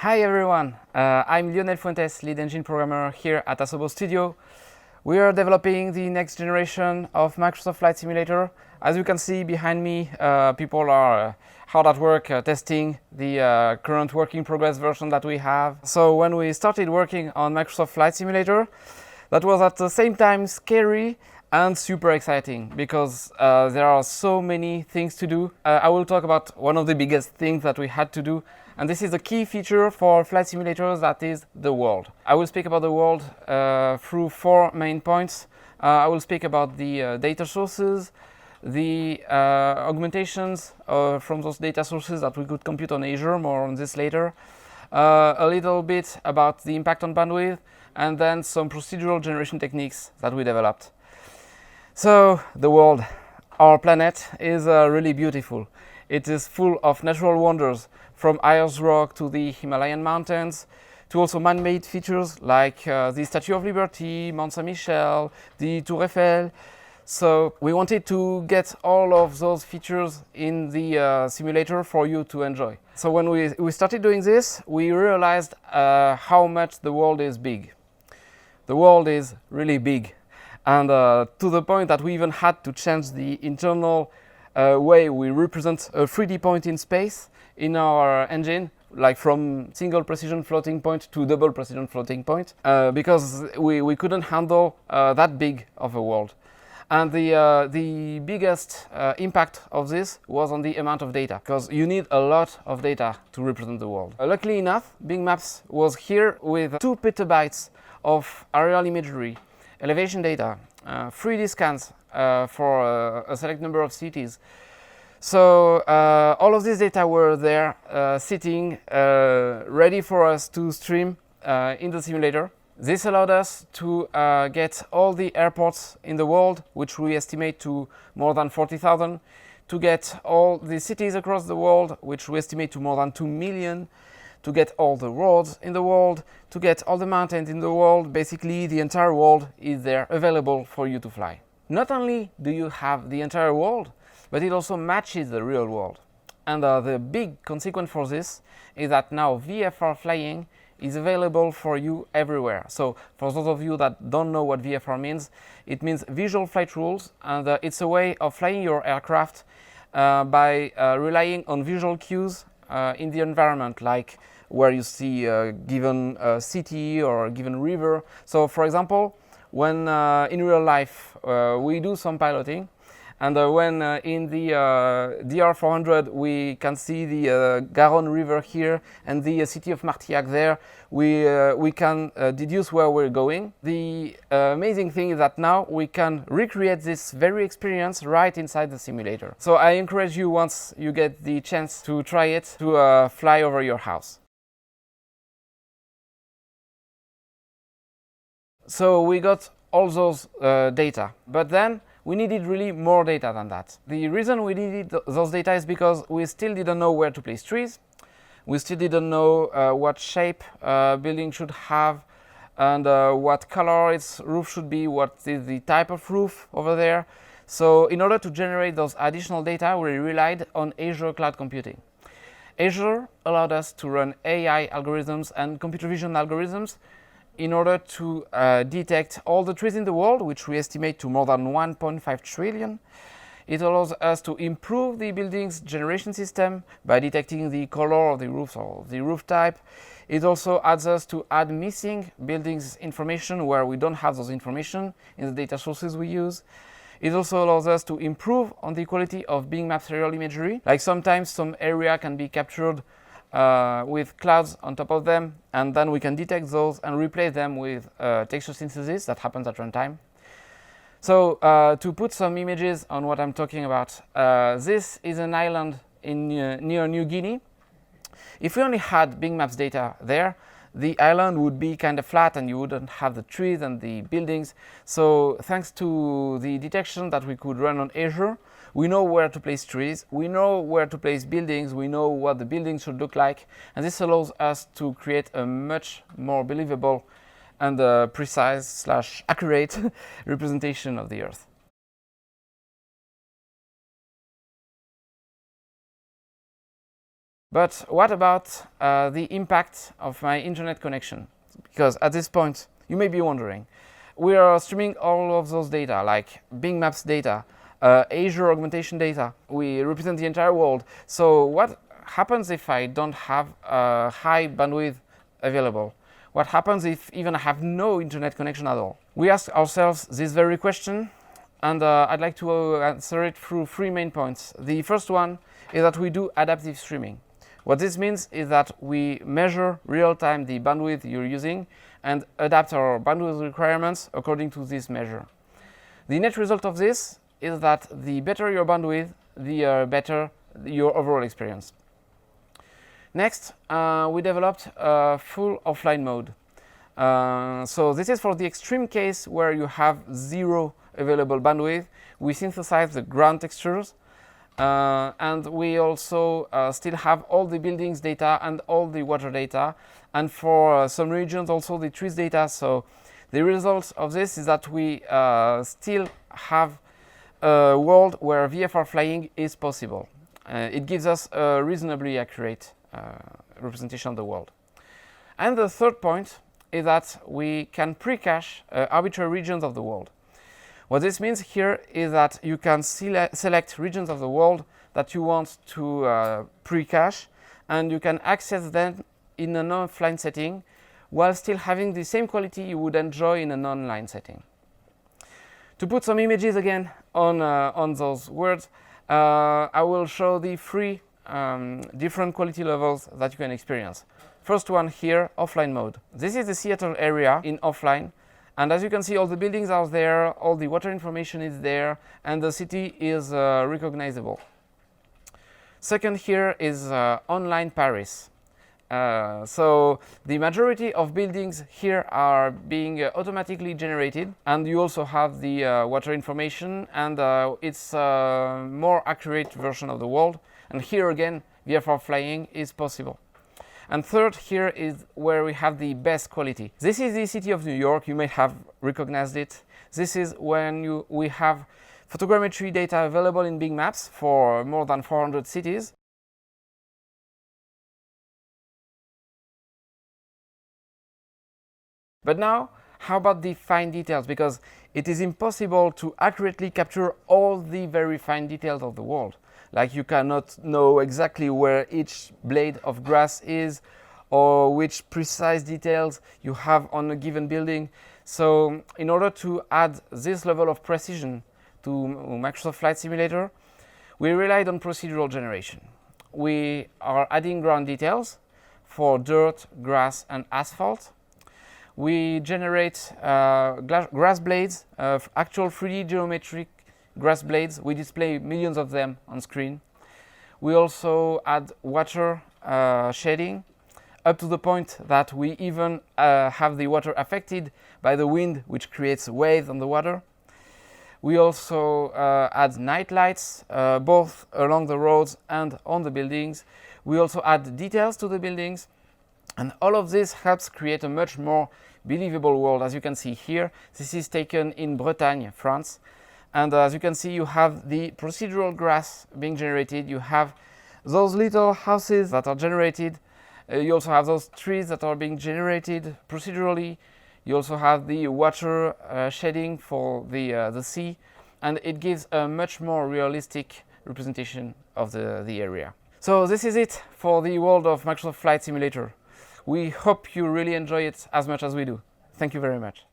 Hi everyone, I'm Lionel Fuentes, lead engine programmer here at Asobo Studio. We are developing the next generation of Microsoft Flight Simulator. As you can see behind me, people are hard at work testing the current work in progress version that we have. So when we started working on Microsoft Flight Simulator, that was at the same time scary and super exciting because there are so many things to do. I will talk about one of the biggest things that we had to do, and this is a key feature for flight simulators, that is the world. I will speak about the world through four main points. I will speak about the data sources, the augmentations from those data sources that we could compute on Azure, more on this later, a little bit about the impact on bandwidth, and then some procedural generation techniques that we developed. So, the world, our planet, is really beautiful. It is full of natural wonders, from Ayers Rock to the Himalayan mountains, to also man-made features like the Statue of Liberty, Mont Saint-Michel, the Tour Eiffel. So we wanted to get all of those features in the simulator for you to enjoy. So when we started doing this, we realized how much the world is big. The world is really big. And to the point that we even had to change the internal way we represent a 3D point in space in our engine, like from single precision floating point to double precision floating point, because we couldn't handle that big of a world. And the biggest impact of this was on the amount of data, because you need a lot of data to represent the world. Luckily enough, Bing Maps was here with 2 petabytes of aerial imagery, elevation data, 3D scans for a select number of cities. So all of this data were there sitting ready for us to stream in the simulator. This allowed us to get all the airports in the world, which we estimate to more than 40,000, to get all the cities across the world, which we estimate to more than 2 million, to get all the roads in the world, to get all the mountains in the world. Basically, the entire world is there available for you to fly. Not only do you have the entire world, but it also matches the real world. And the big consequence for this is that now VFR flying is available for you everywhere. So for those of you that don't know what VFR means, it means visual flight rules, and it's a way of flying your aircraft by relying on visual cues in the environment, like where you see a given city or a given river. So for example, when in real life we do some piloting, and when in the DR400 we can see the Garonne River here and the city of Martillac there, we can deduce where we're going. The amazing thing is that now we can recreate this very experience right inside the simulator. So I encourage you, once you get the chance to try it, to fly over your house. So we got all those data, but then we needed really more data than that. The reason we needed those data is because we still didn't know where to place trees. We still didn't know what shape a building should have, and what color its roof should be, what is the type of roof over there. So in order to generate those additional data, we relied on Azure Cloud Computing. Azure allowed us to run AI algorithms and computer vision algorithms in order to detect all the trees in the world, which we estimate to more than 1.5 trillion. It allows us to improve the building's generation system by detecting the color of the roof or the roof type. It also adds us to add missing buildings information where we don't have those information in the data sources we use. It also allows us to improve on the quality of Bing Maps aerial imagery. Like sometimes some area can be captured with clouds on top of them, and then we can detect those and replace them with texture synthesis that happens at runtime. So to put some images on what I'm talking about, this is an island in near New Guinea. If we only had Bing Maps data there, the island would be kind of flat and you wouldn't have the trees and the buildings. So thanks to the detection that we could run on Azure, we know where to place trees, we know where to place buildings, we know what the buildings should look like, and this allows us to create a much more believable and precise / accurate representation of the Earth. But what about the impact of my internet connection? Because at this point, you may be wondering, we are streaming all of those data, like Bing Maps data, Azure augmentation data. We represent the entire world. So what happens if I don't have high bandwidth available? What happens if even I have no internet connection at all? We ask ourselves this very question, and I'd like to answer it through three main points. The first one is that we do adaptive streaming. What this means is that we measure real-time the bandwidth you're using and adapt our bandwidth requirements according to this measure. The net result of this is that the better your bandwidth, the better your overall experience. Next, we developed a full offline mode. So this is for the extreme case where you have zero available bandwidth. We synthesize the ground textures, and we also still have all the buildings data and all the water data, and for some regions also the trees data. So the result of this is that we still have a world where VFR flying is possible. It gives us a reasonably accurate representation of the world. And the third point is that we can pre-cache arbitrary regions of the world. What this means here is that you can select regions of the world that you want to pre-cache, and you can access them in an offline setting while still having the same quality you would enjoy in an online setting. To put some images again on those words, I will show the three different quality levels that you can experience. First one here, offline mode. This is the Seattle area in offline, and as you can see, all the buildings are there, all the water information is there, and the city is recognizable. Second here is online Paris. So the majority of buildings here are being automatically generated, and you also have the water information, and it's a more accurate version of the world. And here again, VFR flying is possible. And third here is where we have the best quality. This is the city of New York. You may have recognized it. This is when we have photogrammetry data available in Bing Maps for more than 400 cities. But now, how about the fine details? Because it is impossible to accurately capture all the very fine details of the world. Like you cannot know exactly where each blade of grass is or which precise details you have on a given building. So in order to add this level of precision to Microsoft Flight Simulator, we relied on procedural generation. We are adding ground details for dirt, grass, and asphalt. We generate grass blades, actual 3D geometric grass blades. We display millions of them on screen. We also add water shading, up to the point that we even have the water affected by the wind, which creates waves on the water. We also add night lights, both along the roads and on the buildings. We also add details to the buildings, and all of this helps create a much more believable world. As you can see here, this is taken in Bretagne, France. And as you can see, you have the procedural grass being generated. You have those little houses that are generated. You also have those trees that are being generated procedurally. You also have the water shading for the sea. And it gives a much more realistic representation of the area. So this is it for the world of Microsoft Flight Simulator. We hope you really enjoy it as much as we do. Thank you very much.